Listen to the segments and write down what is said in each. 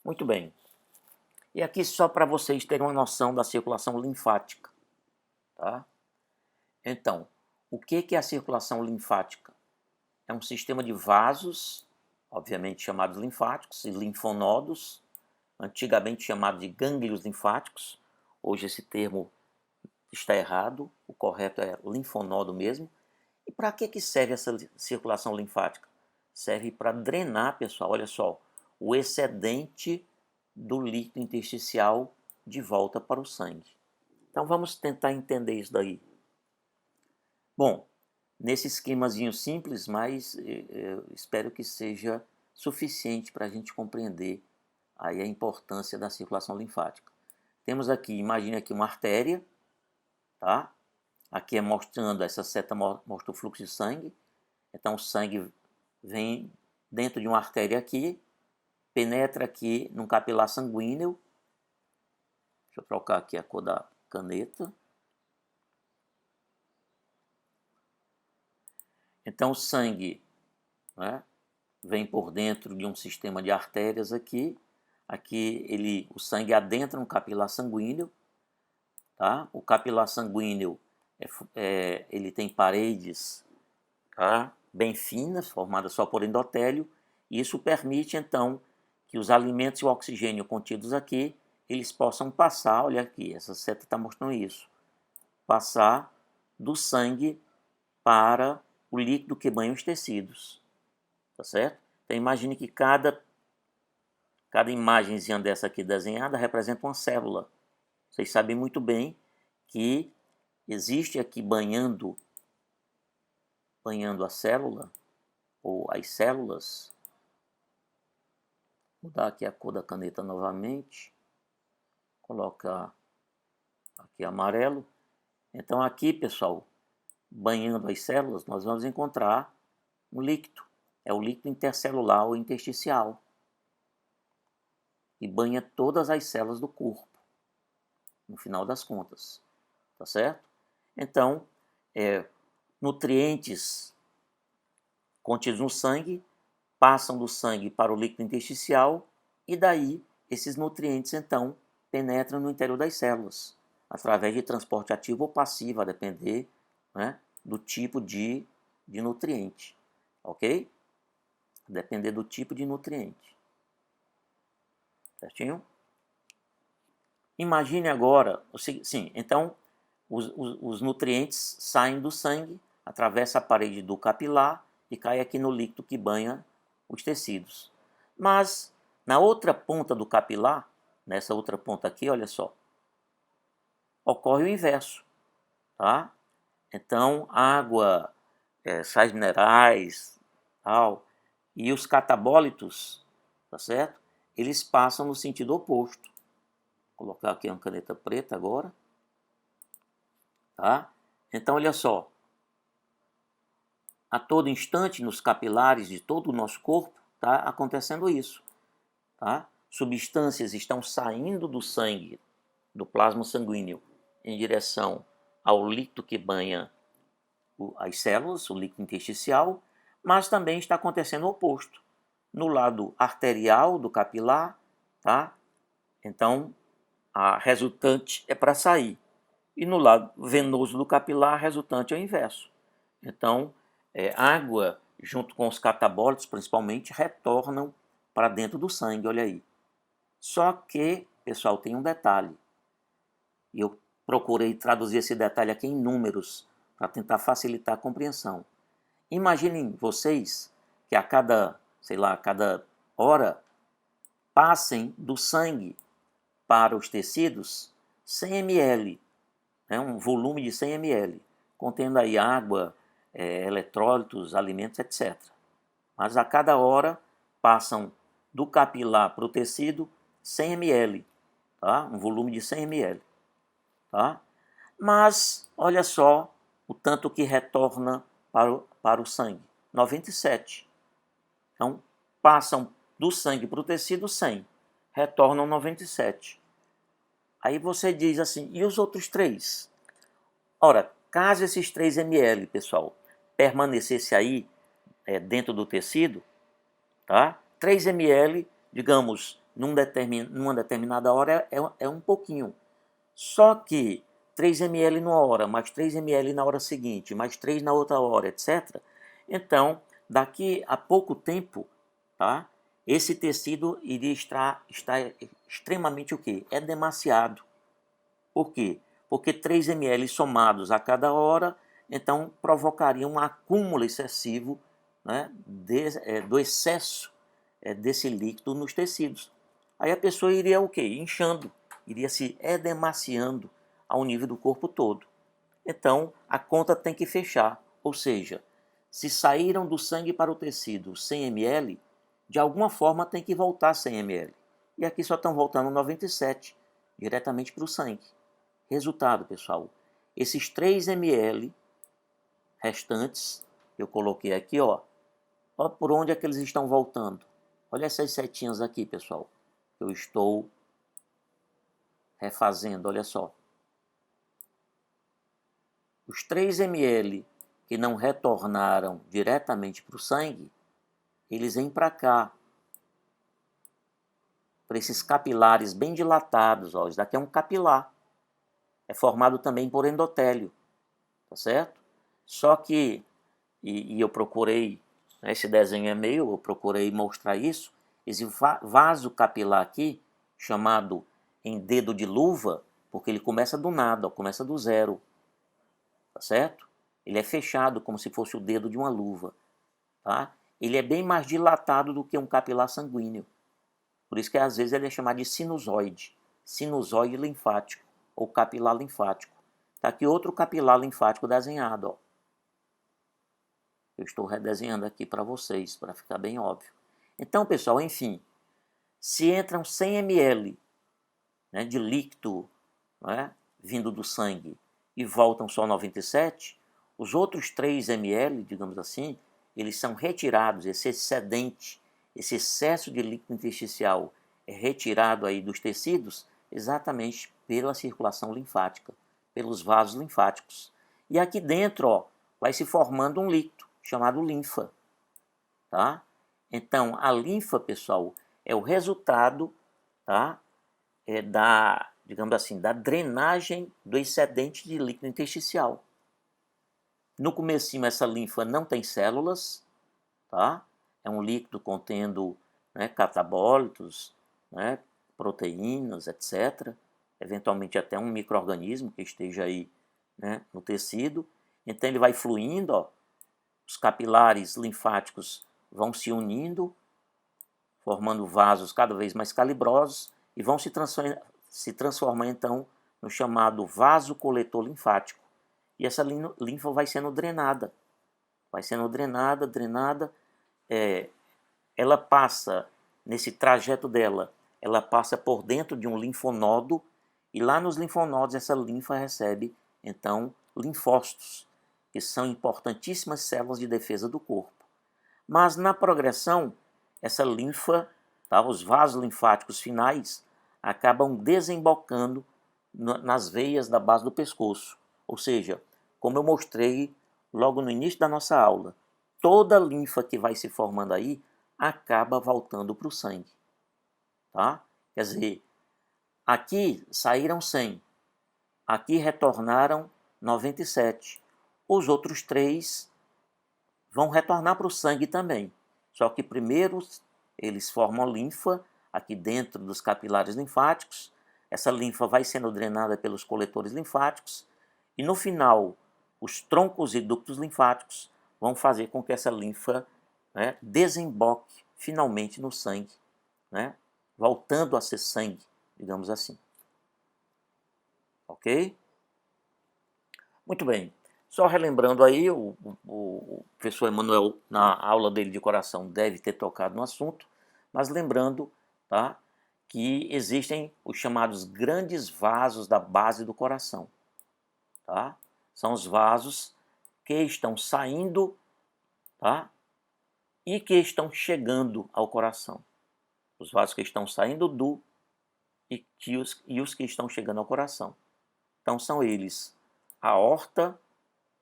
Muito bem. E aqui só para vocês terem uma noção da circulação linfática, tá? Então, o que é a circulação linfática? É um sistema de vasos, obviamente chamados linfáticos, e linfonodos, antigamente chamado de gânglios linfáticos. Hoje esse termo está errado, o correto é linfonodo mesmo. E para que serve essa circulação linfática? Serve para drenar, pessoal, olha só, o excedente do líquido intersticial de volta para o sangue. Então vamos tentar entender isso daí. Bom, nesse esquemazinho simples, mas espero que seja suficiente para a gente compreender aí a importância da circulação linfática. Temos aqui, imagine aqui uma artéria, tá? Aqui é mostrando, essa seta mostra o fluxo de sangue. Então o sangue vem dentro de uma artéria aqui, penetra aqui num capilar sanguíneo. Deixa eu trocar aqui a cor da caneta. Então o sangue, né, vem por dentro de um sistema de artérias aqui. Aqui o sangue adentra no capilar sanguíneo. Tá? O capilar sanguíneo ele tem paredes, tá, bem finas, formadas só por endotélio. E isso permite então que os alimentos e o oxigênio contidos aqui eles possam passar, olha aqui, essa seta está mostrando isso, passar do sangue para o líquido que banha os tecidos, tá certo? Então imagine que cada imagenzinha dessa aqui desenhada representa uma célula. Vocês sabem muito bem que existe aqui banhando a célula, ou as células. Vou mudar aqui a cor da caneta novamente, colocar aqui amarelo. Então aqui, pessoal, banhando as células, nós vamos encontrar um líquido. É o líquido intercelular ou intersticial. E banha todas as células do corpo, no final das contas. Tá certo? Então, nutrientes contidos no sangue passam do sangue para o líquido intersticial e daí esses nutrientes então penetram no interior das células através de transporte ativo ou passivo, a depender, né, do tipo de nutriente, ok? Depender do tipo de nutriente, certinho? Imagine agora, sim, então os nutrientes saem do sangue, atravessa a parede do capilar e cai aqui no líquido que banha os tecidos. Mas na outra ponta do capilar, nessa outra ponta aqui, olha só, ocorre o inverso, tá? Então água, sais minerais, tal, e os catabólitos, tá certo? Eles passam no sentido oposto. Vou colocar aqui uma caneta preta agora, tá? Então olha só, a todo instante nos capilares de todo o nosso corpo está acontecendo isso, tá? Substâncias estão saindo do sangue, do plasma sanguíneo, em direção ao líquido que banha as células, o líquido intersticial, mas também está acontecendo o oposto. No lado arterial do capilar, tá? Então, a resultante é para sair. E no lado venoso do capilar, a resultante é o inverso. Então, água, junto com os catabólitos, principalmente, retornam para dentro do sangue, olha aí. Só que, pessoal, tem um detalhe. E eu procurei traduzir esse detalhe aqui em números, para tentar facilitar a compreensão. Imaginem vocês que a cada hora, passem do sangue para os tecidos 100 ml, né, um volume de 100 ml, contendo aí água, eletrólitos, alimentos, etc. Mas a cada hora passam do capilar para o tecido 100 ml, tá? Um volume de 100 ml. Tá? Mas olha só o tanto que retorna para o sangue, 97. Então passam do sangue para o tecido 100, retornam 97. Aí você diz assim, e os outros 3? Ora, caso esses 3 ml, pessoal, permanecesse aí dentro do tecido, tá? 3 ml, digamos, numa determinada hora é um pouquinho. Só que 3 ml numa hora, mais 3 ml na hora seguinte, mais 3 na outra hora, etc. Então, daqui a pouco tempo, tá? Esse tecido iria estar extremamente o quê? É demasiado. Por quê? Porque 3 ml somados a cada hora, então provocaria um acúmulo excessivo, né, do excesso desse líquido nos tecidos. Aí a pessoa iria o quê? Inchando, iria se edemaciando ao nível do corpo todo. Então a conta tem que fechar, ou seja, se saíram do sangue para o tecido 100 ml, de alguma forma tem que voltar 100 ml. E aqui só estão voltando 97 diretamente para o sangue. Resultado, pessoal, esses 3 ml restantes, eu coloquei aqui, ó por onde é que eles estão voltando. Olha essas setinhas aqui, pessoal. Eu estou refazendo, olha só. Os 3 ml que não retornaram diretamente para o sangue, eles vêm para cá, para esses capilares bem dilatados. Ó. Isso daqui é um capilar. É formado também por endotélio, tá certo? Só que, e eu procurei, né, esse desenho é meu, eu procurei mostrar isso, esse vaso capilar aqui, chamado em dedo de luva, porque ele começa do nada, ó, começa do zero, tá certo? Ele é fechado como se fosse o dedo de uma luva, tá? Ele é bem mais dilatado do que um capilar sanguíneo. Por isso que às vezes ele é chamado de sinusoide linfático ou capilar linfático. Tá aqui outro capilar linfático desenhado, ó. Eu estou redesenhando aqui para vocês, para ficar bem óbvio. Então, pessoal, enfim, se entram 100 ml, né, de líquido, né, vindo do sangue e voltam só 97, os outros 3 ml, digamos assim, eles são retirados, esse excedente, esse excesso de líquido intersticial é retirado aí dos tecidos exatamente pela circulação linfática, pelos vasos linfáticos. E aqui dentro, ó, vai se formando um líquido chamado linfa, tá? Então, a linfa, pessoal, é o resultado, tá? Digamos assim, da drenagem do excedente de líquido intersticial. No comecinho, essa linfa não tem células, tá? É um líquido contendo, né, catabólitos, né, proteínas, etc. Eventualmente até um micro-organismo que esteja aí, né, no tecido. Então ele vai fluindo, ó, os capilares linfáticos vão se unindo, formando vasos cada vez mais calibrosos e vão se transformar então no chamado vaso coletor linfático. E essa linfa vai sendo drenada, drenada. Ela passa, nesse trajeto dela, ela passa por dentro de um linfonodo e lá nos linfonodos essa linfa recebe então linfócitos, que são importantíssimas células de defesa do corpo. Mas na progressão, essa linfa, tá, os vasos linfáticos finais, acabam desembocando nas veias da base do pescoço. Ou seja, como eu mostrei logo no início da nossa aula, toda a linfa que vai se formando aí acaba voltando para o sangue. Tá? Quer dizer, aqui saíram 100, aqui retornaram 97. Os outros 3 vão retornar para o sangue também. Só que primeiro eles formam linfa aqui dentro dos capilares linfáticos. Essa linfa vai sendo drenada pelos coletores linfáticos e no final os troncos e ductos linfáticos vão fazer com que essa linfa, né, desemboque finalmente no sangue, né, voltando a ser sangue, digamos assim. Ok? Muito bem. Só relembrando aí, o professor Emanuel, na aula dele de coração, deve ter tocado no assunto, mas lembrando, tá, que existem os chamados grandes vasos da base do coração. Tá? São os vasos que estão saindo, tá, e que estão chegando ao coração. Os vasos que estão saindo do e os que estão chegando ao coração. Então são eles a aorta,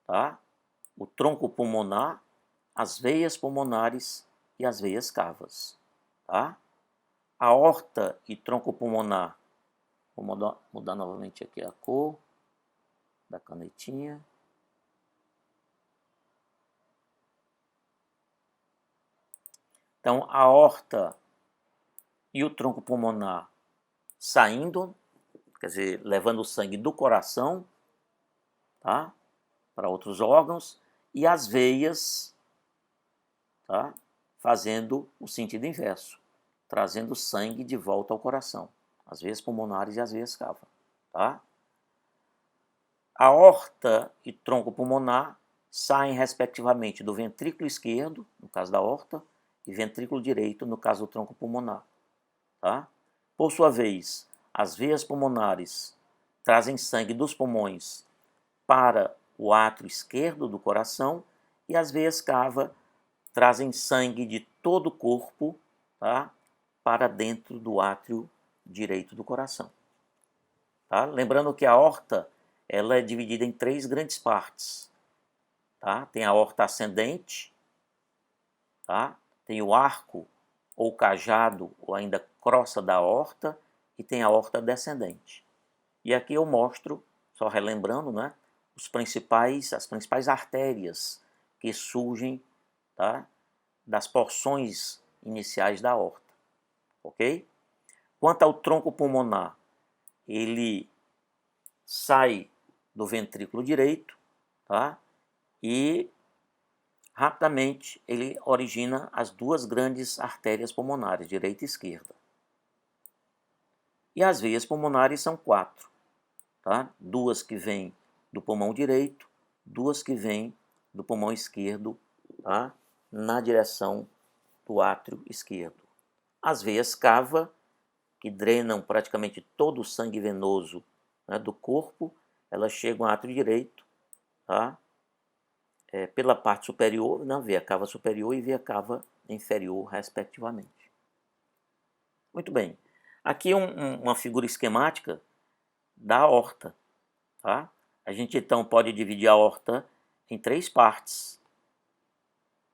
tá? O tronco pulmonar, as veias pulmonares e as veias cavas, tá? aorta e tronco pulmonar. Vou mudar novamente aqui a cor da canetinha. Então, a aorta e o tronco pulmonar saindo, quer dizer, levando o sangue do coração, tá, para outros órgãos, e as veias, tá, fazendo o sentido inverso, trazendo sangue de volta ao coração, as veias pulmonares e as veias cava, tá? A aorta e tronco pulmonar saem respectivamente do ventrículo esquerdo, no caso da aorta, e ventrículo direito, no caso do tronco pulmonar, tá? Por sua vez, as veias pulmonares trazem sangue dos pulmões para o átrio esquerdo do coração e as veias cava trazem sangue de todo o corpo, tá, para dentro do átrio direito do coração. Tá? Lembrando que a aorta ela é dividida em 3 grandes partes. Tá? Tem a aorta ascendente, tá? Tem o arco ou cajado ou ainda crosta da aorta e tem a aorta descendente. E aqui eu mostro, só relembrando, né, as principais artérias que surgem, tá, das porções iniciais da aorta, ok? Quanto ao tronco pulmonar, ele sai do ventrículo direito, tá, e rapidamente ele origina as 2 grandes artérias pulmonares, direita e esquerda. E as veias pulmonares são 4, tá? 2 que vêm do pulmão direito, 2 que vêm do pulmão esquerdo, tá? Na direção do átrio esquerdo. As veias cava, que drenam praticamente todo o sangue venoso, né, do corpo, elas chegam ao átrio direito, tá? Pela parte superior, na veia cava superior e veia cava inferior, respectivamente. Muito bem. Aqui uma figura esquemática da aorta. Tá? A gente então pode dividir a aorta em 3 partes.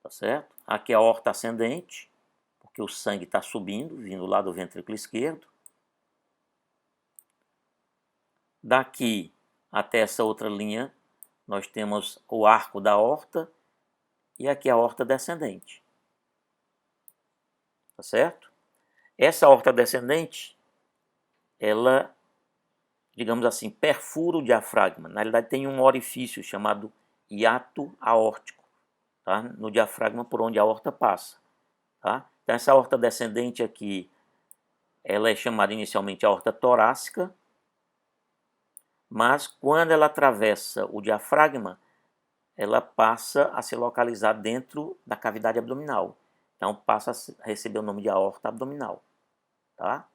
Tá certo? Aqui a aorta ascendente, porque o sangue está subindo, vindo lá do ventrículo esquerdo. Daqui até essa outra linha, nós temos o arco da aorta e aqui a aorta descendente. Tá certo? Essa aorta descendente, ela, digamos assim, perfura o diafragma. Na realidade tem um orifício chamado hiato aórtico, tá? No diafragma por onde a aorta passa. Tá? Então essa aorta descendente aqui, ela é chamada inicialmente aorta torácica, mas quando ela atravessa o diafragma, ela passa a se localizar dentro da cavidade abdominal. Então passa a receber o nome de aorta abdominal. Tá?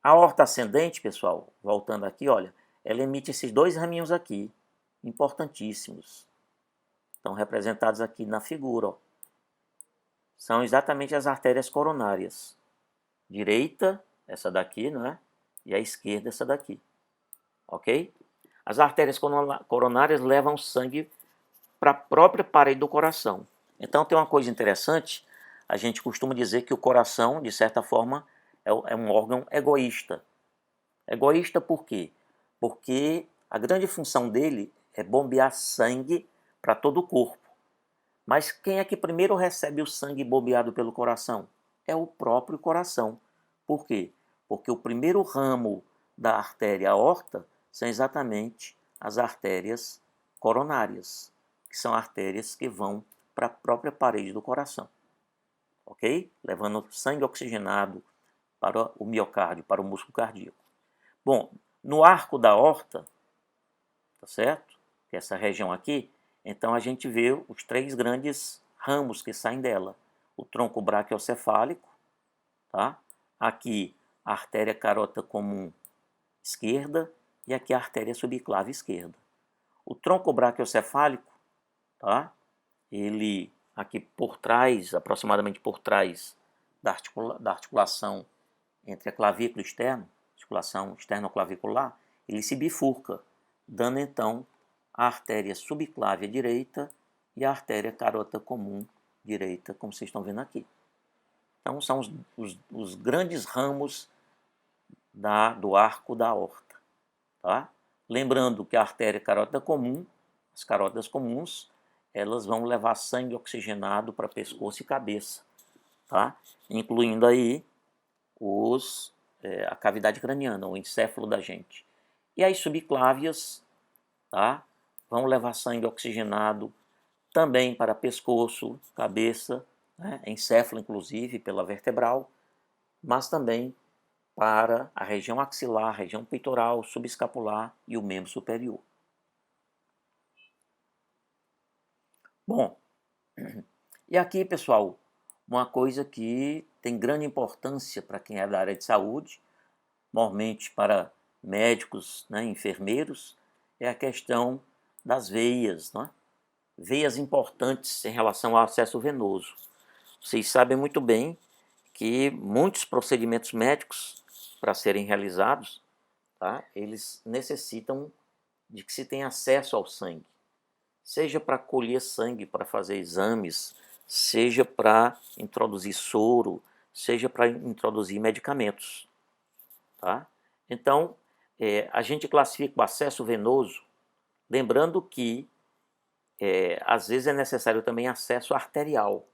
A aorta ascendente, pessoal, voltando aqui, olha, ela emite esses 2 raminhos aqui, importantíssimos. Estão representados aqui na figura. Ó. São exatamente as artérias coronárias. Direita, essa daqui, não é? E a esquerda, essa daqui. Ok? As artérias coronárias levam sangue para a própria parede do coração. Então tem uma coisa interessante, a gente costuma dizer que o coração, de certa forma, é um órgão egoísta. Egoísta por quê? Porque a grande função dele é bombear sangue para todo o corpo. Mas quem é que primeiro recebe o sangue bombeado pelo coração? É o próprio coração. Por quê? Porque o primeiro ramo da artéria aorta são exatamente as artérias coronárias, que são artérias que vão para a própria parede do coração, ok? Levando sangue oxigenado para o miocárdio, para o músculo cardíaco. Bom, no arco da aorta, tá certo? Que é essa região aqui, então a gente vê os 3 grandes ramos que saem dela. O tronco braquiocefálico, tá? Aqui a artéria carótida comum esquerda e aqui a artéria subclave esquerda. O tronco braquiocefálico, tá? Ele aqui por trás, aproximadamente por trás da articulação entre a clavícula externa, articulação externoclavicular, ele se bifurca, dando então a artéria subclávia direita e a artéria carótida comum direita, como vocês estão vendo aqui. Então, são os grandes ramos do arco da aorta. Tá? Lembrando que a artéria carótida comum, as carótidas comuns, elas vão levar sangue oxigenado para pescoço e cabeça, tá? Incluindo aí a cavidade craniana, o encéfalo da gente. E as subclávias, tá? Vão levar sangue oxigenado também para pescoço, cabeça, né? Encéfalo inclusive pela vertebral, mas também para a região axilar, região peitoral, subescapular e o membro superior. Bom, e aqui, pessoal, uma coisa que tem grande importância para quem é da área de saúde, normalmente para médicos, né, enfermeiros, é a questão das veias, né? Veias importantes em relação ao acesso venoso. Vocês sabem muito bem que muitos procedimentos médicos, para serem realizados, tá, eles necessitam de que se tenha acesso ao sangue, seja para colher sangue para fazer exames, seja para introduzir soro, seja para introduzir medicamentos. Tá? Então, a gente classifica o acesso venoso, lembrando que às vezes é necessário também acesso arterial.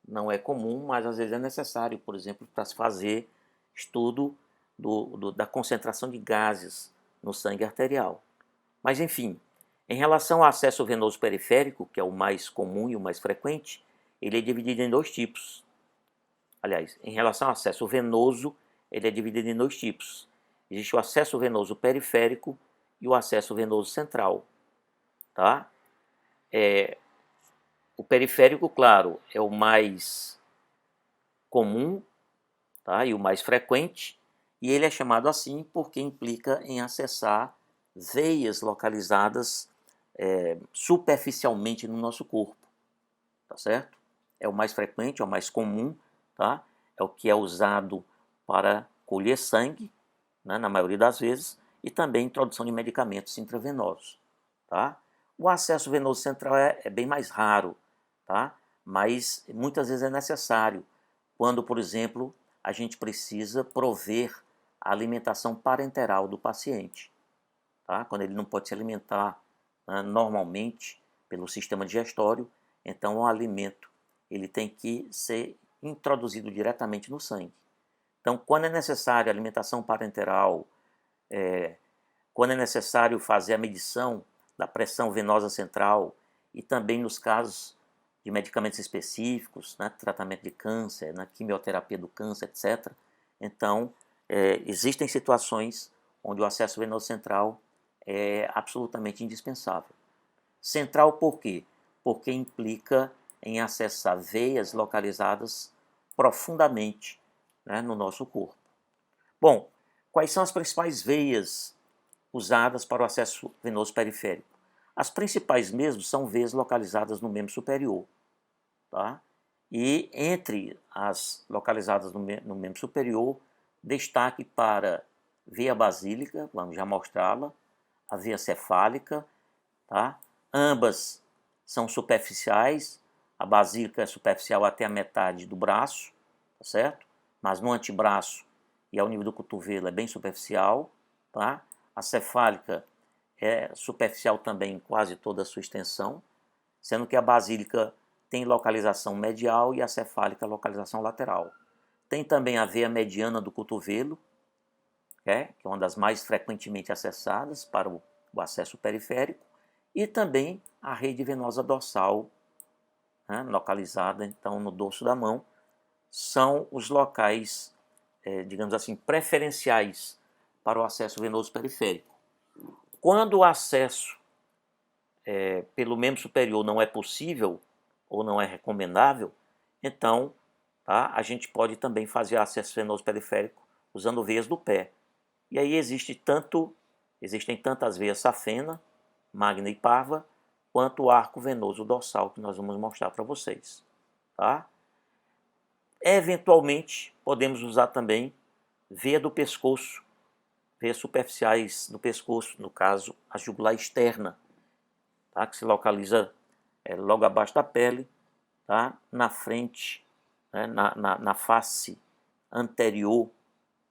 Não é comum, mas às vezes é necessário, por exemplo, para se fazer estudo da concentração de gases no sangue arterial. Mas, enfim, em relação ao acesso venoso periférico, que é o mais comum e o mais frequente, ele é dividido em dois tipos. Aliás, em relação ao acesso venoso, ele é dividido em dois tipos. Existe o acesso venoso periférico e o acesso venoso central. Tá? O periférico, claro, é o mais comum, tá? E o mais frequente, e ele é chamado assim porque implica em acessar veias localizadas superficialmente no nosso corpo, tá certo? É o mais frequente, é o mais comum, tá? É o que é usado para colher sangue, né, na maioria das vezes, e também introdução de medicamentos intravenosos, tá? O acesso venoso central é bem mais raro, tá? Mas muitas vezes é necessário, quando, por exemplo, a gente precisa prover a alimentação parenteral do paciente, tá? Quando ele não pode se alimentar, né, normalmente pelo sistema digestório, então o alimento ele tem que ser introduzido diretamente no sangue. Então, quando é necessário alimentação parenteral, quando é necessário fazer a medição da pressão venosa central e também nos casos de medicamentos específicos, né, tratamento de câncer, na quimioterapia do câncer, etc. Então, existem situações onde o acesso venoso central é absolutamente indispensável. Central por quê? Porque implica em acessar veias localizadas profundamente, né, no nosso corpo. Bom, quais são as principais veias usadas para o acesso venoso periférico? As principais mesmo são veias localizadas no membro superior. Tá? E entre as localizadas no membro superior, destaque para veia basílica, vamos já mostrá-la, a veia cefálica, tá? Ambas são superficiais, a basílica é superficial até a metade do braço, tá certo? Mas no antebraço e ao nível do cotovelo é bem superficial, tá? A cefálica é superficial também em quase toda a sua extensão, sendo que a basílica tem localização medial e a cefálica localização lateral. Tem também a veia mediana do cotovelo, que é uma das mais frequentemente acessadas para o acesso periférico, e também a rede venosa dorsal, né, localizada então no dorso da mão, são os locais, digamos assim, preferenciais para o acesso venoso periférico. Quando o acesso pelo membro superior não é possível ou não é recomendável, então, tá, a gente pode também fazer acesso venoso periférico usando veias do pé. E aí existem tantas veias safena, magna e parva, quanto o arco venoso dorsal que nós vamos mostrar para vocês. Tá? Eventualmente, podemos usar também veia do pescoço, veias superficiais do pescoço, no caso, a jugular externa, tá? Que se localiza logo abaixo da pele, tá? Na frente né, na face anterior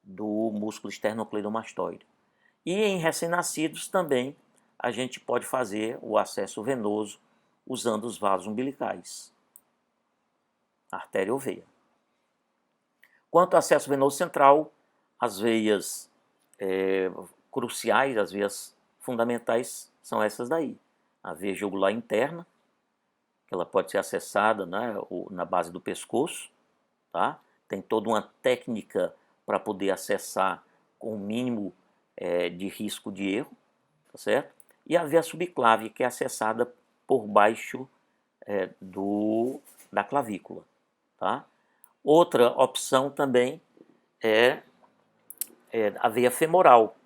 do músculo esternocleidomastoide. E em recém-nascidos também a gente pode fazer o acesso venoso usando os vasos umbilicais, artéria ou veia. Quanto ao acesso venoso central, as veias cruciais, as veias fundamentais são essas daí. A veia jugular interna, que ela pode ser acessada, né, na base do pescoço, tá? Tem toda uma técnica para poder acessar com o mínimo de risco de erro, tá certo? E a veia subclávia, que é acessada por baixo da clavícula, tá? Outra opção também é a veia femoral,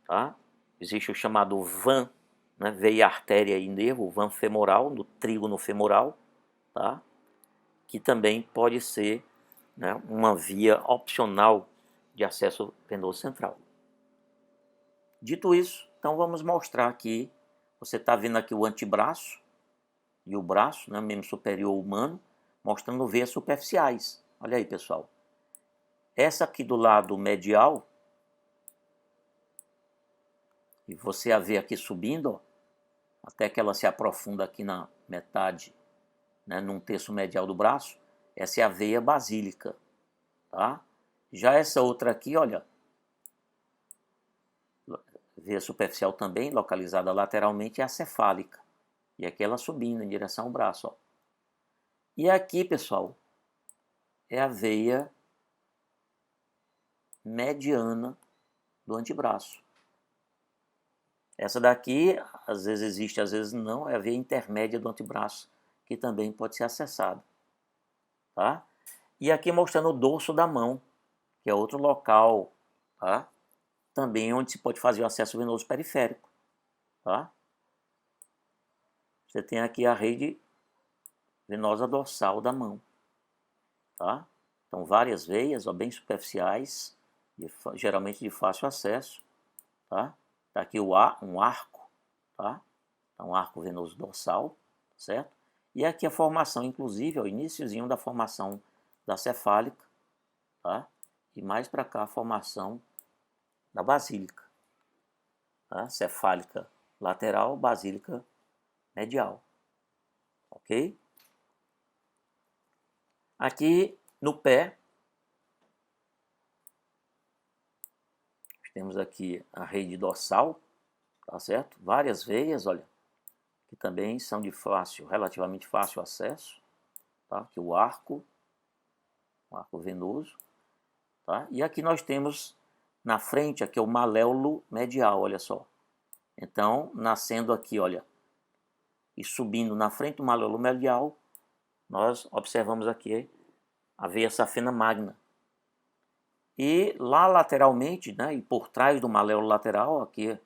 tá? Existe o chamado VAN, né, veia, artéria e nervo, VAN femoral, no trígono femoral, tá? Que também pode ser, né, uma via opcional de acesso venoso central. Dito isso, então vamos mostrar aqui, você está vendo aqui o antebraço e o braço, né, membro superior humano, mostrando veias superficiais. Olha aí, pessoal. Essa aqui do lado medial, e você a vê aqui subindo, ó, até que ela se aprofunda aqui na metade, né, num terço medial do braço, essa é a veia basílica, tá? Já essa outra aqui, olha, veia superficial também, localizada lateralmente, é a cefálica. E aqui ela subindo em direção ao braço, ó. E aqui, pessoal, é a veia mediana do antebraço. Essa daqui, às vezes existe, às vezes não, é a veia intermédia do antebraço, que também pode ser acessada, tá? E aqui mostrando o dorso da mão, que é outro local, tá? Também onde se pode fazer o acesso venoso periférico, tá? Você tem aqui a rede venosa dorsal da mão, tá? Então várias veias, ó, bem superficiais, geralmente de fácil acesso, tá? Tá aqui um arco, tá? Então, um arco venoso dorsal, certo? E aqui a formação, inclusive, o iniciozinho da formação da cefálica, tá? E mais para cá a formação da basílica, tá? Cefálica lateral, basílica medial, ok? Aqui no pé, temos aqui a rede dorsal, tá certo? Várias veias, olha, que também são de relativamente fácil acesso, tá? Aqui o arco venoso, tá? E aqui nós temos na frente aqui o maléolo medial, olha só. Então, nascendo aqui, olha, e subindo na frente do maléolo medial, nós observamos aqui a veia safena magna. E lá lateralmente, né, e por trás do maléolo lateral, aqui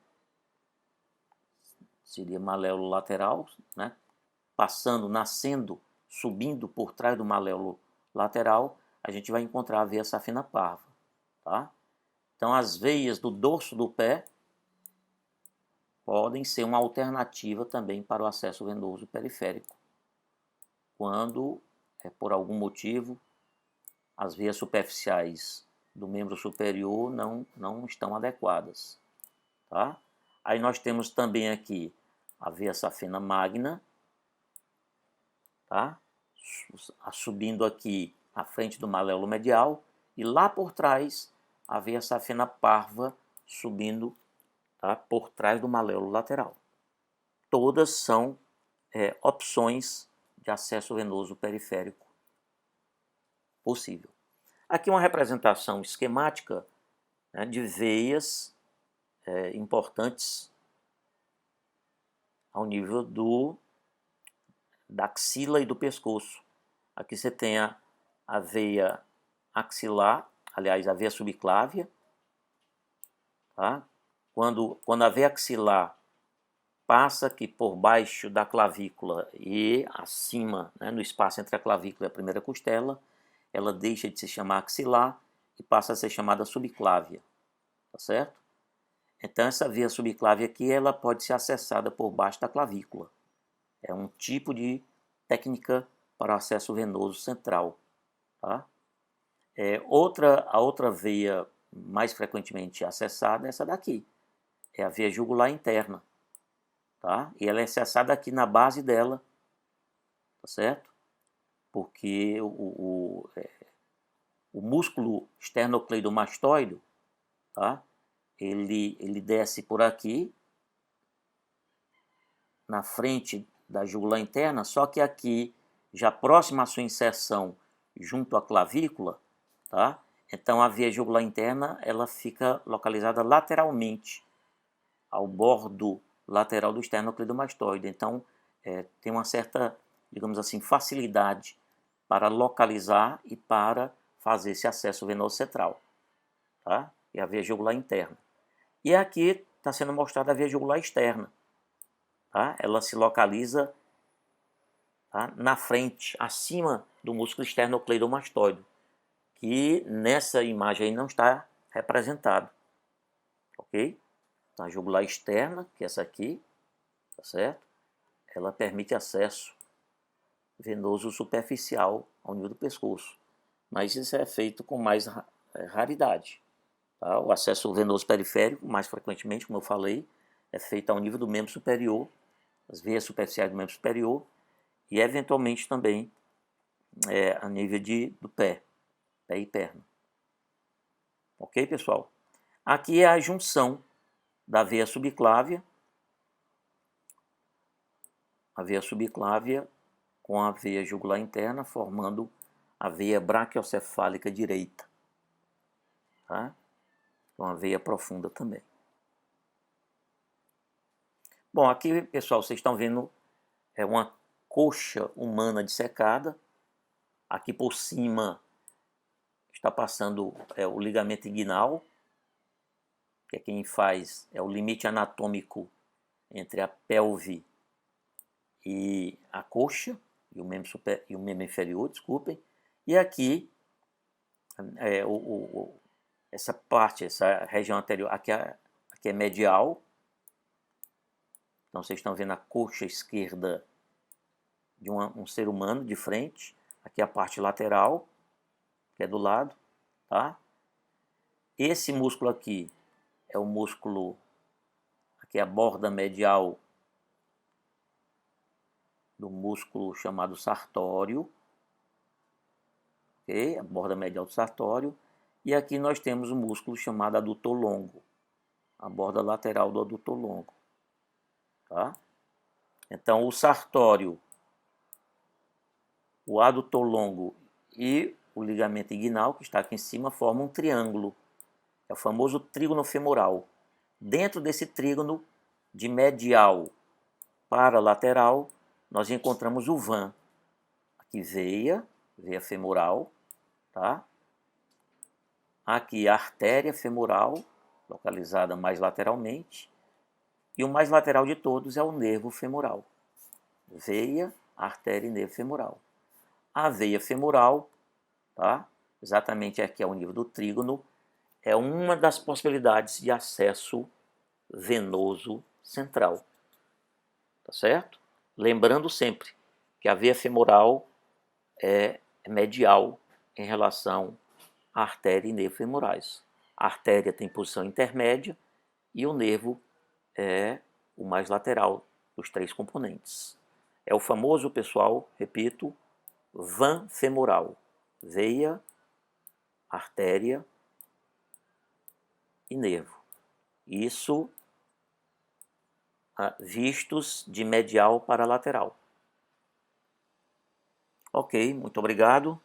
seria maléolo lateral, né, passando, nascendo, subindo por trás do maléolo lateral, a gente vai encontrar a veia safena parva, tá? Então as veias do dorso do pé podem ser uma alternativa também para o acesso venoso periférico, quando, por algum motivo, as veias superficiais do membro superior não estão adequadas, tá? Aí nós temos também aqui a veia safena magna, tá? Subindo aqui à frente do maléolo medial, e lá por trás a veia safena parva subindo, tá, por trás do maléolo lateral. Todas são opções de acesso venoso periférico possível. Aqui uma representação esquemática, né, de veias importantes ao nível da axila e do pescoço. Aqui você tem a veia axilar, aliás, a veia subclávia, tá? Quando a veia axilar passa aqui por baixo da clavícula e acima, né, no espaço entre a clavícula e a primeira costela, ela deixa de se chamar axilar e passa a ser chamada subclávia, tá certo? Então essa veia subclávia aqui, ela pode ser acessada por baixo da clavícula. É um tipo de técnica para o acesso venoso central, Tá? A outra veia mais frequentemente acessada é essa daqui, é a veia jugular interna, tá? E ela é acessada aqui na base dela, tá certo? Porque o músculo esternocleidomastoide, tá? Ele desce por aqui, na frente da jugular interna, só que aqui, já próximo à sua inserção junto à clavícula, tá? Então a veia jugular interna, ela fica localizada lateralmente, ao bordo lateral do esternocleidomastoide. Então tem uma certa, digamos assim, facilidade para localizar e para fazer esse acesso venoso central, tá? E a veia jugular interna. E aqui está sendo mostrada a veia jugular externa, tá? Ela se localiza, tá, na frente, acima do músculo esternocleidomastoide, que nessa imagem aí não está representado, ok? Então, a jugular externa, que é essa aqui, tá certo? Ela permite acesso venoso superficial ao nível do pescoço, mas isso é feito com mais raridade. Tá? O acesso venoso periférico, mais frequentemente, como eu falei, é feito ao nível do membro superior, as veias superficiais do membro superior, e eventualmente também a nível do pé e perna. Ok, pessoal? Aqui é a junção da veia subclávia, com a veia jugular interna, formando a veia braquiocefálica direita, tá? Uma veia profunda também. Bom, aqui, pessoal, vocês estão vendo uma coxa humana dissecada. Aqui por cima está passando o ligamento inguinal, que é quem faz o limite anatômico entre a pelve e a coxa, e o membro inferior, desculpem. E aqui, essa parte, essa região anterior, aqui é medial. Então vocês estão vendo a coxa esquerda de um ser humano de frente. Aqui a parte lateral, que é do lado, tá? Esse músculo aqui é o músculo, aqui é a borda medial do músculo chamado sartório, ok? A borda medial do sartório. E aqui nós temos o músculo chamado adutor longo, a borda lateral do adutor longo, tá? Então o sartório, o adutor longo e o ligamento inguinal, que está aqui em cima, formam um triângulo, é o famoso trígono femoral. Dentro desse trígono, de medial para lateral, nós encontramos o vã. Aqui veia femoral, tá? Aqui a artéria femoral, localizada mais lateralmente. E o mais lateral de todos é o nervo femoral. Veia, artéria e nervo femoral. A veia femoral, tá? Exatamente aqui ao nível do trígono, é uma das possibilidades de acesso venoso central. Tá certo? Lembrando sempre que a veia femoral é medial em relação à artéria e nervo femorais. A artéria tem posição intermédia e o nervo é o mais lateral dos três componentes. É o famoso, pessoal, repito, vã femoral, veia, artéria e nervo. Isso vistos de medial para lateral. Ok, muito obrigado.